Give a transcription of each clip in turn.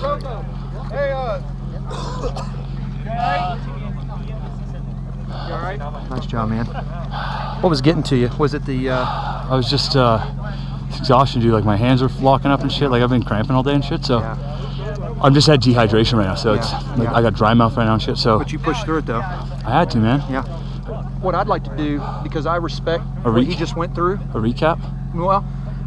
Robo. Hey, you all right? Nice job, man. What was getting to you? Was it the? I was just exhaustion, dude. Like my hands were locking up and shit. Like I've been cramping all day and shit. So I'm just had dehydration right now. So it's like I got dry mouth right now and shit. So. But you pushed through it though. I had to, man. Yeah. What I'd like to do, because I respect what you just went through. A recap. Well,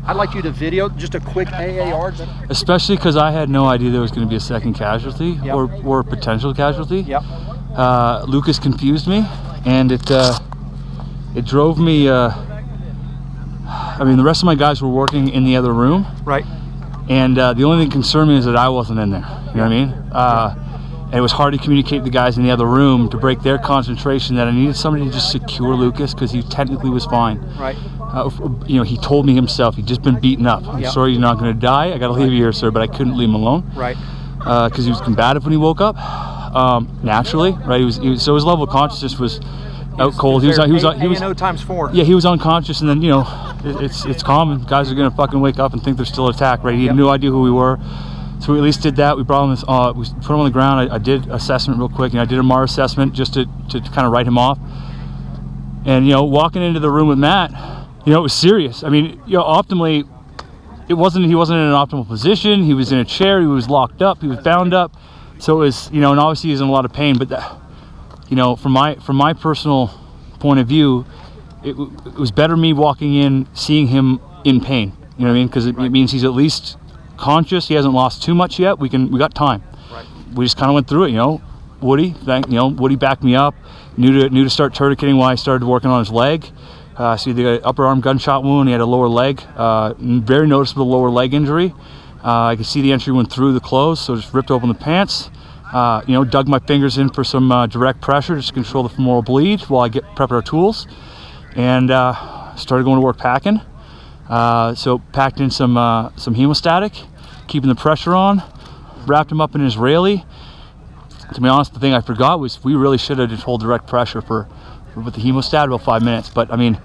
I'd like you to video just a quick AAR. Especially because I had no idea there was going to be a second casualty or a potential casualty. Yep. Lucas confused me, and it drove me. I mean, the rest of my guys were working in the other room. Right. And the only thing that concerned me is that I wasn't in there. You know what I mean? And it was hard to communicate to the guys in the other room to break their concentration that I needed somebody to just secure Lucas because he technically was fine. Right. You know, he told me himself he'd just been beaten up. I'm sorry you're not going to die. I got to leave you here, sir, but I couldn't leave him alone. Right. Because he was combative when he woke up. Naturally, right? He was so his level of consciousness was out cold. He was times 4. Yeah, he was unconscious, and then you know, it's common. Guys are gonna fucking wake up and think they're still attacked, right? He had no idea who we were. So we at least did that. We brought him this, we put him on the ground. I did assessment real quick, and I did a MAR assessment just to kind of write him off. And you know, walking into the room with Matt, you know, it was serious. I mean, you know, optimally, he wasn't in an optimal position. He was in a chair. He was locked up. He was bound up. So it was, you know, and obviously he's in a lot of pain. But you know, from my personal point of view, it was better me walking in, seeing him in pain. You know what I mean? Because it means he's at least conscious. He hasn't lost too much yet. We got time. Right. We just kind of went through it. You know, Woody backed me up. Knew to start tourniqueting while I started working on his leg. So he had an upper arm gunshot wound. He had a lower leg, very noticeable lower leg injury. I could see the entry went through the clothes, so just ripped open the pants. You know, dug my fingers in for some direct pressure just to control the femoral bleed while I prepped our tools, and started going to work packing. So packed in some hemostatic, keeping the pressure on, wrapped him up in his Israeli. To be honest, the thing I forgot was we really should have just hold direct pressure with the hemostat about 5 minutes, but I mean,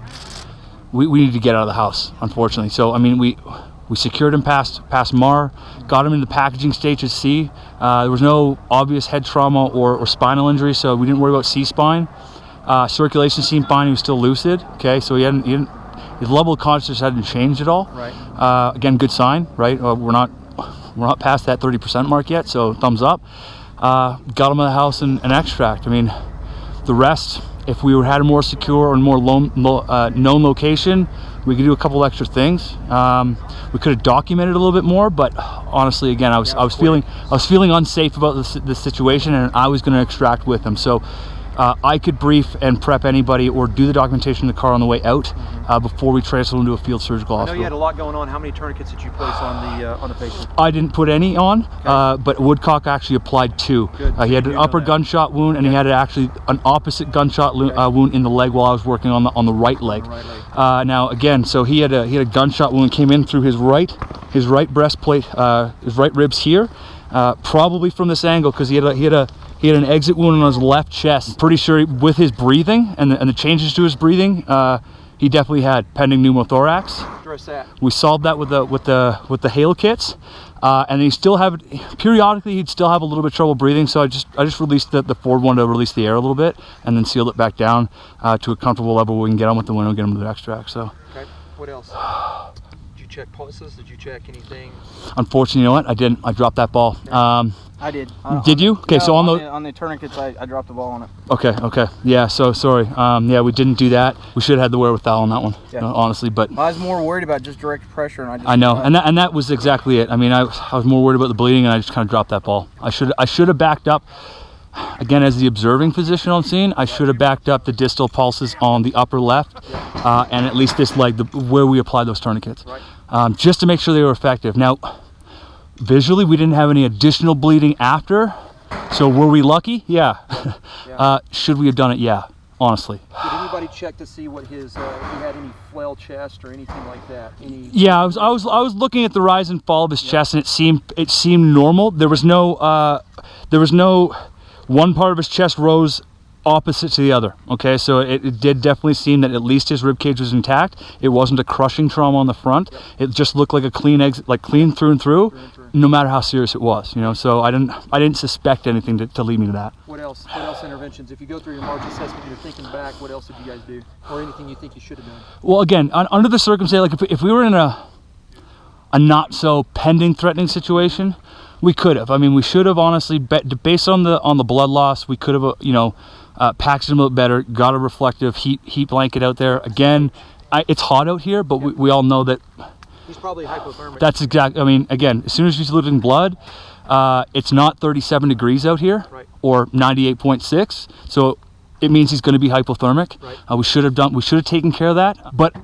we needed to get out of the house, unfortunately. So I mean, we secured him past MAR, got him into the packaging stage at C. There was no obvious head trauma or spinal injury, so we didn't worry about C-spine. Circulation seemed fine. He was still lucid. Okay, so his level of consciousness hadn't changed at all. Right. Again, good sign, right? We're not past that 30% mark yet, so thumbs up. Got him in the house and extract. I mean, the rest, if we had a more secure or more known location, we could do a couple extra things. We could have documented a little bit more, but honestly, again, I was feeling unsafe about this situation, and I was going to extract with him. So I could brief and prep anybody or do the documentation in the car on the way out before we transfer them to a field surgical hospital. I know you had a lot going on. How many tourniquets did you place on the patient? I didn't put any on, but Woodcock actually applied 2. He had an upper gunshot wound, and he had actually an opposite gunshot wound in the leg while I was working on the right leg. Now again, so he had a gunshot wound came in through his right breastplate, his right ribs here, probably from this angle because he had an exit wound on his left chest. Pretty sure with his breathing and the changes to his breathing, he definitely had pending pneumothorax. We solved that with the Hale kits, and he still periodically he'd still have a little bit of trouble breathing. So I just released the forward one to release the air a little bit, and then sealed it back down to a comfortable level where we can get on with the window, get him to the extract. So. Okay. What else? Did you check pulses? Did you check anything? Unfortunately, you know what? I didn't. I dropped that ball. I did. Did you? Okay, no, so on the tourniquets, I dropped the ball on it. Okay. Yeah, so sorry. Yeah, we didn't do that. We should have had the wherewithal on that one, honestly. But I was more worried about just direct pressure, and I know, and that was exactly it. I mean, I was more worried about the bleeding, and I just kind of dropped that ball. I should have backed up. Again, as the observing physician on scene, I should have backed up the distal pulses on the upper left, and at least this leg, where we applied those tourniquets, just to make sure they were effective. Now, visually, we didn't have any additional bleeding after, so were we lucky? Yeah. Should we have done it? Yeah, honestly. Did anybody check to see what his, if he had any flail chest or anything like that? Yeah, I was looking at the rise and fall of his chest, and it seemed normal. There was no one part of his chest rose opposite to the other. Okay, so it did definitely seem that at least his rib cage was intact. It wasn't a crushing trauma on the front. It just looked like a clean exit, like clean through and through. no matter how serious it was, you know. So I didn't suspect anything to lead me to that. What else interventions? If you go through your March assessment and you're thinking back, what else did you guys do? Or anything you think you should have done? Well, again, under the circumstance, like if we were in a not so pending threatening situation, we could have. I mean, we should have honestly, based on the blood loss, we could have, you know, packaged him a little better, got a reflective heat blanket out there. Again, it's hot out here, but we all know that he's probably hypothermic. That's exact. I mean, again, as soon as he's losing blood, it's not 37 degrees out here, right, or 98.6. So it means he's going to be hypothermic. Right. We should have taken care of that. But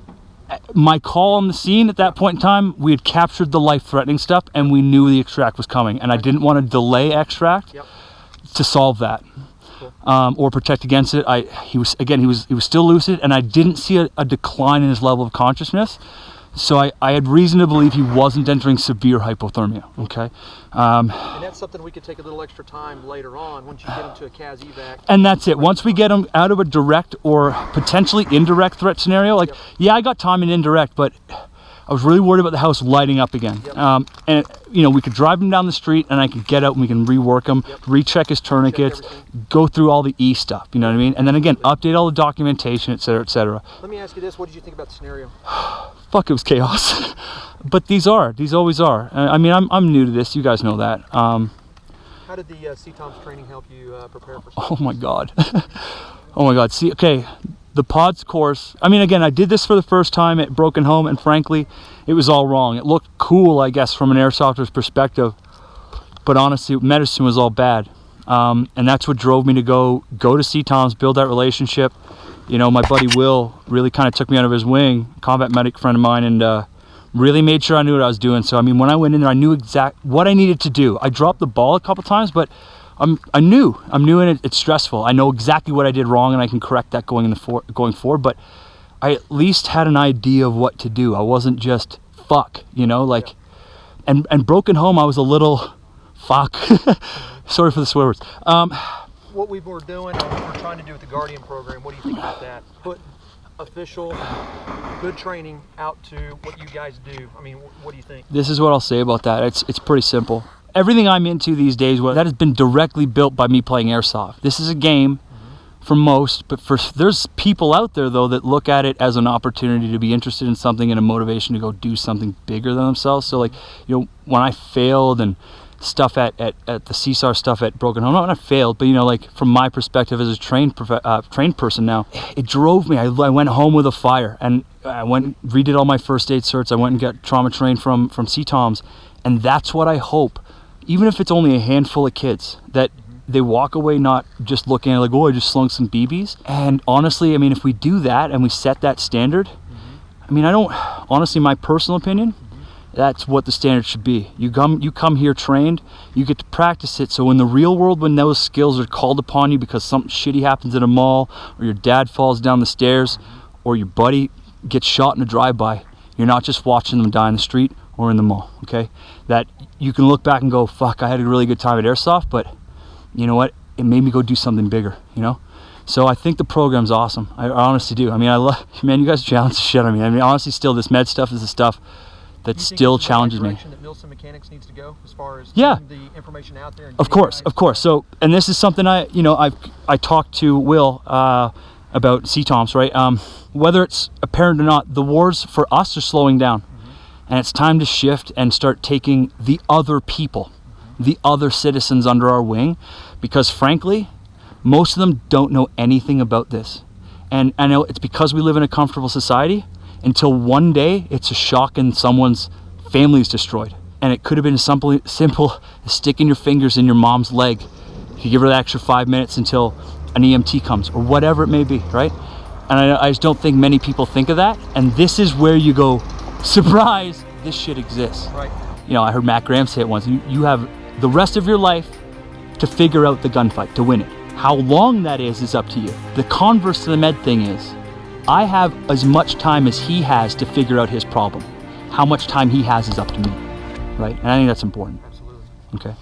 my call on the scene at that point in time, we had captured the life-threatening stuff, and we knew the extract was coming, and I didn't want to delay extract to solve that. Cool. Or protect against it. He was still lucid, and I didn't see a decline in his level of consciousness. So I had reason to believe he wasn't entering severe hypothermia, okay? And that's something we could take a little extra time later on once you get him to a CAS evac. And that's it. Once we get him out of a direct or potentially indirect threat scenario, like, yeah, I got time in indirect, but I was really worried about the house lighting up again. And, you know, we could drive him down the street and I could get out and we can rework him, recheck his tourniquets, go through all the E stuff, you know what I mean? And then again, update all the documentation, et cetera, et cetera. Let me ask you this, what did you think about the scenario? Fuck, it was chaos. But these always are. I mean, I'm new to this, you guys know that. How did the CTOMS training help you prepare for something? Oh my God. Oh my God. See, okay, the PODS course, I mean, again, I did this for the first time at Broken Home, and frankly, it was all wrong. It looked cool, I guess, from an airsofter's perspective, but honestly, medicine was all bad. And that's what drove me to go to CTOMS, build that relationship. You know, my buddy Will really kind of took me under his wing, combat medic friend of mine, and really made sure I knew what I was doing. So, I mean, when I went in there, I knew what I needed to do. I dropped the ball a couple times, but I'm new and it's stressful. I know exactly what I did wrong, and I can correct that going forward, but I at least had an idea of what to do. I wasn't just fuck, you know, like, and Broken Home, I was a little fuck. Sorry for the swear words. What we were doing, we're trying to do with the Guardian program, what do you think about that? Put official, good training out to what you guys do. I mean, what do you think? This is what I'll say about that. It's pretty simple. Everything I'm into these days, that has been directly built by me playing airsoft. This is a game for most, but there's people out there though that look at it as an opportunity to be interested in something and a motivation to go do something bigger than themselves. So, like, you know, when I failed and stuff at the CSAR stuff at Broken Home, not when I failed, but, you know, like, from my perspective as a trained person now, it drove me. I went home with a fire, and I went and redid all my first aid certs. I went and got trauma trained from CTOMS, and that's what I hope, even if it's only a handful of kids, that they walk away not just looking at like, oh, I just slung some BBs. And honestly, I mean, if we do that and we set that standard, I mean, honestly, my personal opinion, that's what the standard should be. You come here trained, you get to practice it, so in the real world, when those skills are called upon you because something shitty happens at a mall, or your dad falls down the stairs, or your buddy gets shot in a drive-by, you're not just watching them die in the street or in the mall, okay? That you can look back and go, fuck, I had a really good time at Airsoft, but you know what? It made me go do something bigger, you know? So I think the program's awesome. I honestly do. I mean, man, you guys challenge the shit out of me. I mean, honestly, still, this med stuff is the stuff that still challenges me. That Milsim Mechanix needs to go as far as getting the information out there. And of course. So, and this is something I talked to Will about CTOMS, right? Whether it's apparent or not, the wars for us are slowing down, and it's time to shift and start taking the other people, the other citizens under our wing, because frankly, most of them don't know anything about this. And I know it's because we live in a comfortable society until one day it's a shock and someone's family is destroyed. And it could have been as simple as sticking your fingers in your mom's leg. You give her that extra 5 minutes until an EMT comes, or whatever it may be, right? And I just don't think many people think of that. And this is where you go, surprise, this shit exists. Right. You know, I heard Matt Graham say it once, you have the rest of your life to figure out the gunfight, to win it. How long that is up to you. The converse to the med thing is, I have as much time as he has to figure out his problem. How much time he has is up to me, right? And I think that's important. Absolutely. Okay.